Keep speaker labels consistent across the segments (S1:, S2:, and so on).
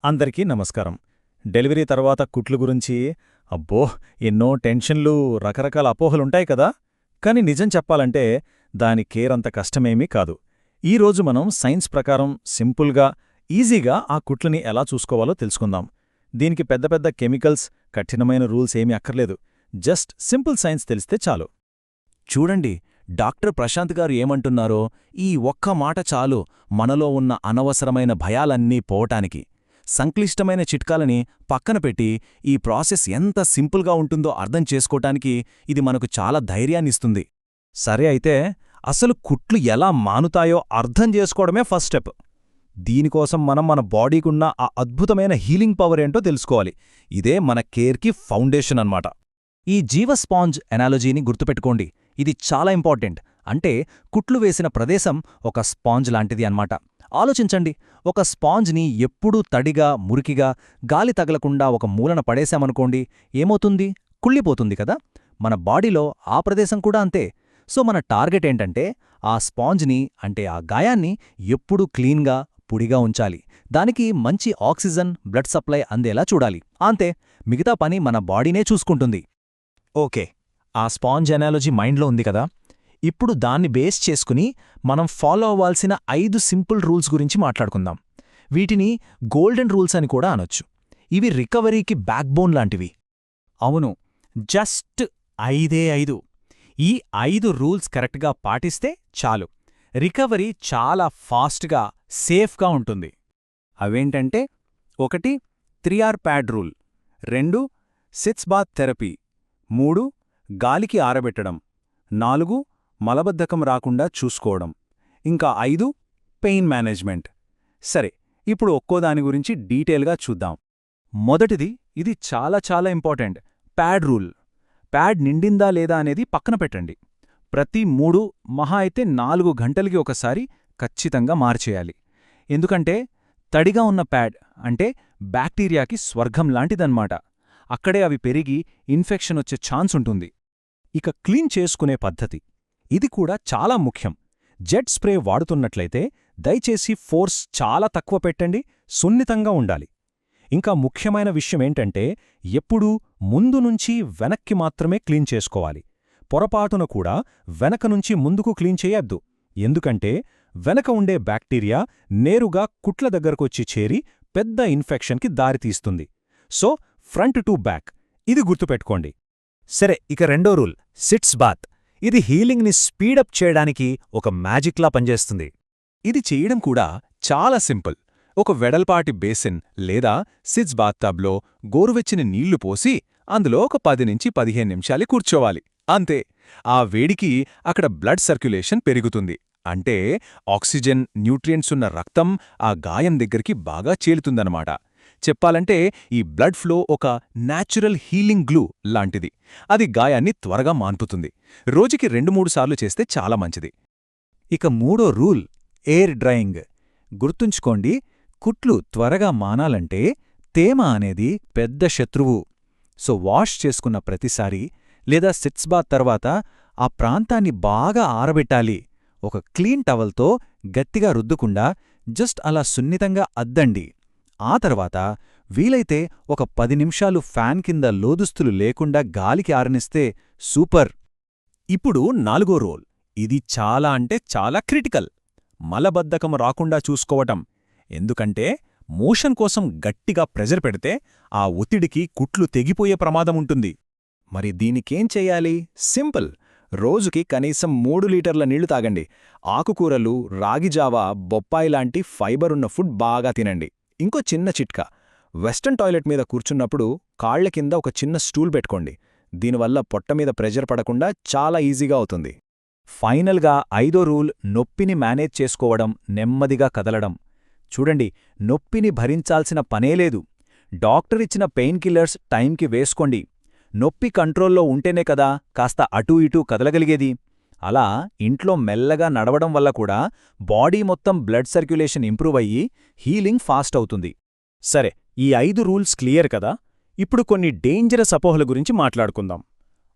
S1: అందరికీ నమస్కారం. డెలివరీ తర్వాత కుట్లు గురించి అబ్బో ఎన్నో టెన్షన్లు, రకరకాల అపోహలుంటాయి కదా. కాని నిజం చెప్పాలంటే దాని కేరంత కష్టమేమీ కాదు. ఈరోజు మనం సైన్స్ ప్రకారం సింపుల్గా, ఈజీగా ఆ కుట్లని ఎలా చూసుకోవాలో తెలుసుకుందాం. దీనికి పెద్ద పెద్ద కెమికల్స్, కఠినమైన రూల్స్ ఏమీ అక్కర్లేదు. జస్ట్ సింపుల్ సైన్స్ తెలిస్తే చాలు.
S2: చూడండి, డాక్టర్ ప్రశాంత్ గారు ఏమంటున్నారో ఈ ఒక్క మాట చాలు మనలో ఉన్న అనవసరమైన భయాలన్నీ పోవటానికి. సంక్లిష్టమైన చిట్కాలని పక్కన పెట్టి ఈ ప్రాసెస్ ఎంత సింపుల్గా ఉంటుందో అర్థం చేసుకోటానికి ఇది మనకు చాలా ధైర్యాన్నిస్తుంది.
S1: సరే అయితే అసలు కుట్లు ఎలా మానుతాయో అర్థం చేసుకోవడమే ఫస్ట్ స్టెప్. దీనికోసం మనం మన బాడీకున్న ఆ అద్భుతమైన హీలింగ్ పవర్ ఏంటో తెలుసుకోవాలి. ఇదే మన కేర్కి ఫౌండేషన్ అన్నమాట.
S2: ఈ జీవస్పాంజ్ ఎనాలజీని గుర్తుపెట్టుకోండి. ఇది చాలా ఇంపార్టెంట్. అంటే కుట్లు వేసిన ప్రదేశం ఒక స్పాంజ్ లాంటిది అన్నమాట. ఆలోచించండి, ఒక స్పాంజ్ని ఎప్పుడూ తడిగా, మురికిగా, గాలి తగలకుండా ఒక మూలన పడేశామనుకోండి, ఏమవుతుంది? కుళ్ళిపోతుంది కదా. మన బాడీలో ఆ ప్రదేశం కూడా అంతే. సో మన టార్గెట్ ఏంటంటే ఆ స్పాంజ్ని, అంటే ఆ గాయాన్ని ఎప్పుడూ క్లీన్గా, పొడిగా ఉంచాలి. దానికి మంచి ఆక్సిజన్, బ్లడ్ సప్లై అందేలా చూడాలి. అంతే, మిగతా పని మన బాడీనే చూసుకుంటుంది.
S1: ఓకే, ఆ స్పాంజ్ ఎనాలజీ మైండ్లో ఉంది కదా. ఇప్పుడు దాన్ని బేస్ చేసుకుని మనం ఫాలో అవ్వాల్సిన 5 సింపుల్ రూల్స్ గురించి మాట్లాడుకుందాం. వీటిని గోల్డెన్ రూల్స్ అని కూడా అనొచ్చు. ఇవి రికవరీకి బ్యాక్బోన్ లాంటివి.
S3: అవును, జస్ట్ 5 ఈ 5 రూల్స్ కరెక్ట్గా పాటిస్తే చాలు, రికవరీ చాలా ఫాస్ట్గా, సేఫ్గా ఉంటుంది. అవేంటంటే 1 3R pad rule, 2 sitz bath therapy, 3 గాలికి ఆరబెట్టడం, 4 మలబద్ధకం రాకుండా చూసుకోవడం, ఇంకా 5 పెయిన్ మేనేజ్మెంట్. సరే, ఇప్పుడు ఒక్కోదాని గురించి డీటెయిల్గా చూద్దాం. మొదటిది, ఇది చాలా చాలా ఇంపార్టెంట్, ప్యాడ్ రూల్. ప్యాడ్ నిండిందా లేదా అనేది పక్కన పెట్టండి. ప్రతి 3 మహా అయితే 4 గంటలకి ఒకసారి ఖచ్చితంగా మార్చేయాలి. ఎందుకంటే తడిగా ఉన్న ప్యాడ్ అంటే బ్యాక్టీరియాకి స్వర్గం లాంటిదన్నమాట. అక్కడే అవి పెరిగి ఇన్ఫెక్షన్ వచ్చే ఛాన్స్ ఉంటుంది.
S1: ఇక క్లీన్ చేసుకునే పద్ధతి, ఇది కూడా చాలా ముఖ్యం. జెట్ స్ప్రే వాడుతున్నట్లయితే దయచేసి ఫోర్స్ చాలా తక్కువ పెట్టండి, సున్నితంగా ఉండాలి. ఇంకా ముఖ్యమైన విషయమేంటంటే ఎప్పుడూ ముందు నుంచి వెనక్కి మాత్రమే క్లీన్ చేసుకోవాలి. పొరపాటున కూడా వెనక నుంచి ముందుకు క్లీన్ చేయొద్దు. ఎందుకంటే వెనక ఉండే బ్యాక్టీరియా నేరుగా కుట్ల దగ్గరకొచ్చి చేరి పెద్ద ఇన్ఫెక్షన్కి దారితీస్తుంది. సో ఫ్రంట్ టు బ్యాక్, ఇది గుర్తుపెట్టుకోండి.
S3: సరే, ఇక రెండో రూల్, సిట్స్ బాత్. ఇది హీలింగ్ని స్పీడప్ చేయడానికి ఒక మ్యాజిక్లా పనిచేస్తుంది. ఇది చేయడం కూడా చాలా సింపుల్. ఒక వెడల్పాటి బేసిన్ లేదా సిట్స్ బాత్ టబ్లో గోరువెచ్చని నీళ్లు పోసి అందులో ఒక 10-15 నిమిషాలు కూర్చోవాలి. అంతే. ఆ వేడికి అక్కడ బ్లడ్ సర్క్యులేషన్ పెరుగుతుంది. అంటే ఆక్సిజన్, న్యూట్రియంట్స్ ఉన్న రక్తం ఆ గాయం దగ్గరికి బాగా చేలుతుందన్నమాట. చెప్పాలంటే ఈ బ్లడ్ ఫ్లో ఒక న్యాచురల్ హీలింగ్ గ్లూ లాంటిది. అది గాయాన్ని త్వరగా మాన్పుతుంది. రోజుకి 2-3 సార్లు చేస్తే చాలా మంచిది.
S1: ఇక మూడో రూల్, ఎయిర్ డ్రైయింగ్. గుర్తుంచుకోండి, కుట్లు త్వరగా మానాలంటే తేమ అనేది పెద్ద శత్రువు. సో వాష్ చేసుకున్న ప్రతిసారి లేదా సిట్స్ బాత్ తర్వాత ఆ ప్రాంతాన్ని బాగా ఆరబెట్టాలి. ఒక క్లీన్ టవల్తో గట్టిగా రుద్దుకుండా జస్ట్ అలా సున్నితంగా అద్దండి. ఆ తర్వాత వీలైతే ఒక 10 నిమిషాలు ఫ్యాన్ కింద లోదుస్తులు లేకుండా గాలికి ఆరనిస్తే సూపర్.
S3: ఇప్పుడు 4వ రూల్, ఇది చాలా అంటే చాలా క్రిటికల్, మలబద్ధకం రాకుండా చూసుకోవటం. ఎందుకంటే మోషన్ కోసం గట్టిగా ప్రెజర్ పెడితే ఆ ఒత్తిడికి కుట్లు తెగిపోయే ప్రమాదముంటుంది. మరి దీనికేం చెయ్యాలి? సింపుల్. రోజుకి కనీసం 3 లీటర్ల నీళ్లు తాగండి. ఆకుకూరలు, రాగిజావా, బొప్పాయిలాంటి ఫైబరున్న ఫుడ్ బాగా తినండి. ఇంకో చిన్న చిట్కా, వెస్టర్న్ టాయిలెట్ మీద కూర్చున్నప్పుడు కాళ్ల కింద ఒక చిన్న స్టూల్ పెట్టుకోండి. దీనివల్ల పొట్టమీద ప్రెజర్ పడకుండా చాలా ఈజీగా అవుతుంది.
S1: ఫైనల్గా 5వ రూల్, నొప్పిని మేనేజ్ చేసుకోవడం, నెమ్మదిగా కదలడం. చూడండి, నొప్పిని భరించాల్సిన పనేలేదు. డాక్టర్ ఇచ్చిన పెయిన్ కిల్లర్స్ టైంకి వేసుకోండి. నొప్పి కంట్రోల్లో ఉంటేనే కదా కాస్త అటూ ఇటూ కదలగలిగేది. అలా ఇంట్లో మెల్లగా నడవడం వల్ల కూడా బాడీ మొత్తం బ్లడ్ సర్క్యులేషన్ ఇంప్రూవ్ అయ్యి హీలింగ్ ఫాస్ట్ అవుతుంది.
S3: సరే, ఈ 5 రూల్స్ క్లియర్ కదా. ఇప్పుడు కొన్ని డేంజరస్ అపోహల గురించి మాట్లాడుకుందాం.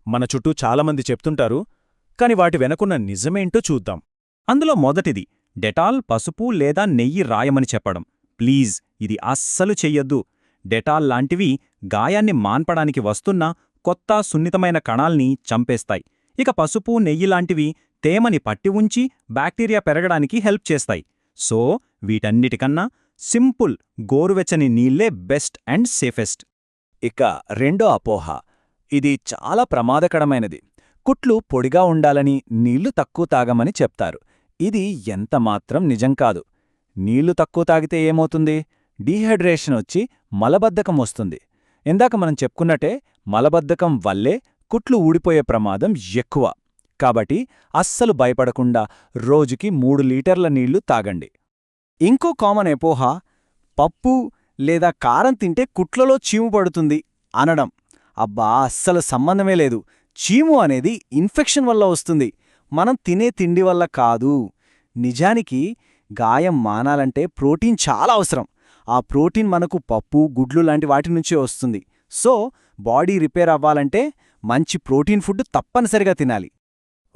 S3: మన చుట్టూ చాలామంది చెప్తుంటారు, కాని వాటి వెనకున్న నిజమేంటో చూద్దాం. అందులో మొదటిది, డెటాల్, పసుపు లేదా నెయ్యి రాయమని చెప్పడం.
S1: ప్లీజ్ ఇది అస్సలు చెయ్యొద్దు. డెటాల్ లాంటివి గాయాన్ని మాన్పడానికి వస్తున్న కొత్త సున్నితమైన కణాల్ని చంపేస్తాయి. ఇక పసుపు, నెయ్యి లాంటివి తేమని పట్టి ఉంచి బ్యాక్టీరియా పెరగడానికి హెల్ప్ చేస్తాయి. సో వీటన్నిటికన్నా సింపుల్ గోరువెచ్చని నీళ్లే బెస్ట్ అండ్ సేఫెస్ట్.
S2: ఇక రెండో అపోహ, ఇది చాలా ప్రమాదకరమైనది. కుట్లు పొడిగా ఉండాలని నీళ్లు తక్కువ తాగమని చెప్తారు. ఇది ఎంతమాత్రం నిజం కాదు. నీళ్లు తక్కువ తాగితే ఏమవుతుంది? డీహైడ్రేషన్ వచ్చి మలబద్ధకం వస్తుంది. ఇందాక మనం చెప్పుకున్నట్టే మలబద్ధకం వల్లే కుట్లు ఊడిపోయే ప్రమాదం ఎక్కువ. కాబట్టి అస్సలు భయపడకుండా రోజుకి 3 లీటర్ల నీళ్లు తాగండి. ఇంకో కామన్ అపోహ, పప్పు లేదా కారం తింటే కుట్లలో చీము పడుతుంది అనడం. అబ్బా, అస్సలు సంబంధమే లేదు. చీము అనేది ఇన్ఫెక్షన్ వల్ల వస్తుంది, మనం తినే తిండి వల్ల కాదు. నిజానికి గాయం మానాలంటే ప్రోటీన్ చాలా అవసరం. ఆ ప్రోటీన్ మనకు పప్పు, గుడ్లు లాంటి వాటి నుంచే వస్తుంది. సో బాడీ రిపేర్ అవ్వాలంటే మంచి ప్రోటీన్ ఫుడ్ తప్పనిసరిగా తినాలి.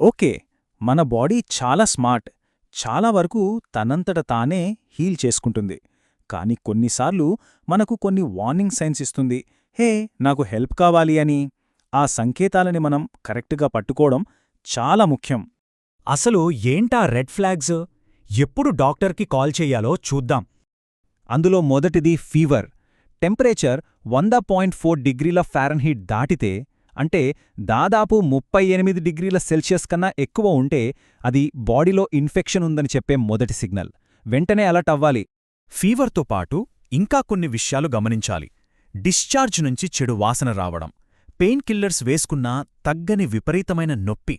S1: ఓకే, మన బాడీ చాలా స్మార్ట్, చాలా వరకు తనంతట తానే హీల్ చేసుకుంటుంది. కాని కొన్నిసార్లు మనకు కొన్ని వార్నింగ్ సైన్స్ ఇస్తుంది. హే, నాకు హెల్ప్ కావాలి అని. ఆ సంకేతాలని మనం కరెక్ట్గా పట్టుకోవడం చాలా ముఖ్యం.
S3: అసలు ఏంటా రెడ్ ఫ్లాగ్స్? ఎప్పుడు డాక్టర్కి కాల్ చెయ్యాలో చూద్దాం.
S1: అందులో మొదటిది ఫీవర్. టెంపరేచర్ 100.4 డిగ్రీల ఫారెన్హీట్ దాటితే, అంటే దాదాపు 38 డిగ్రీల సెల్సియస్ కన్నా ఎక్కువ ఉంటే అది బాడీలో ఇన్ఫెక్షన్ ఉందని చెప్పే మొదటి సిగ్నల్. వెంటనే అలర్ట్ అవ్వాలి.
S3: ఫీవర్తో పాటు ఇంకా కొన్ని విషయాలు గమనించాలి. డిశ్చార్జ్ నుంచి చెడు వాసన రావడం, పెయిన్ కిల్లర్స్ వేసుకున్నా తగ్గని విపరీతమైన నొప్పి,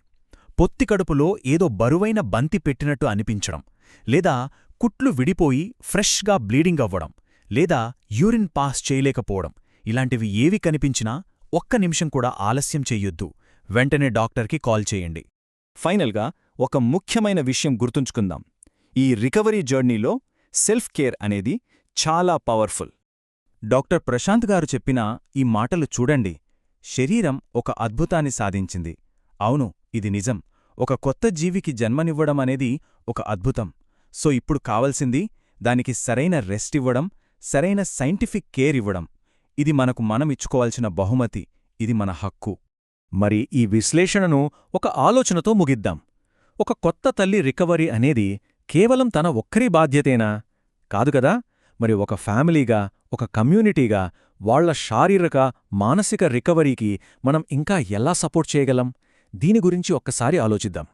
S3: పొత్తికడుపులో ఏదో బరువైన బంతి పెట్టినట్టు అనిపించడం, లేదా కుట్లు విడిపోయి ఫ్రెష్గా బ్లీడింగ్ అవ్వడం, లేదా యూరిన్ పాస్ చేయలేకపోవడం. ఇలాంటివి ఏవి కనిపించినా ఒక్క నిమిషం కూడా ఆలస్యం చెయ్యొద్దు. వెంటనే డాక్టర్కి కాల్ చేయండి.
S2: ఫైనల్గా ఒక ముఖ్యమైన విషయం గుర్తుంచుకుందాం. ఈ రికవరీ జర్నీలో సెల్ఫ్ కేర్ అనేది చాలా పవర్ఫుల్. డాక్టర్ ప్రశాంత్ గారు చెప్పిన ఈ మాటలు చూడండి. శరీరం ఒక అద్భుతాన్ని సాధించింది. అవును, ఇది నిజం. ఒక కొత్త జీవికి జన్మనివ్వడం అనేది ఒక అద్భుతం. సో ఇప్పుడు కావలసింది దానికి సరైన రెస్ట్ ఇవ్వడం, సరైన సైంటిఫిక్ కేర్ ఇవ్వడం. ఇది మనకు మనమిచ్చుకోవాల్సిన బహుమతి. ఇది మన హక్కు.
S1: మరి ఈ విశ్లేషణను ఒక ఆలోచనతో ముగిద్దాం. ఒక కొత్త తల్లి రికవరీ అనేది కేవలం తన ఒక్కరి బాధ్యతేనా? కాదుగదా. మరి ఒక ఫ్యామిలీగా, ఒక కమ్యూనిటీగా వాళ్ల శారీరక, మానసిక రికవరీకి మనం ఇంకా ఎలా సపోర్ట్ చేయగలం? దీని గురించి ఒక్కసారి ఆలోచిద్దాం.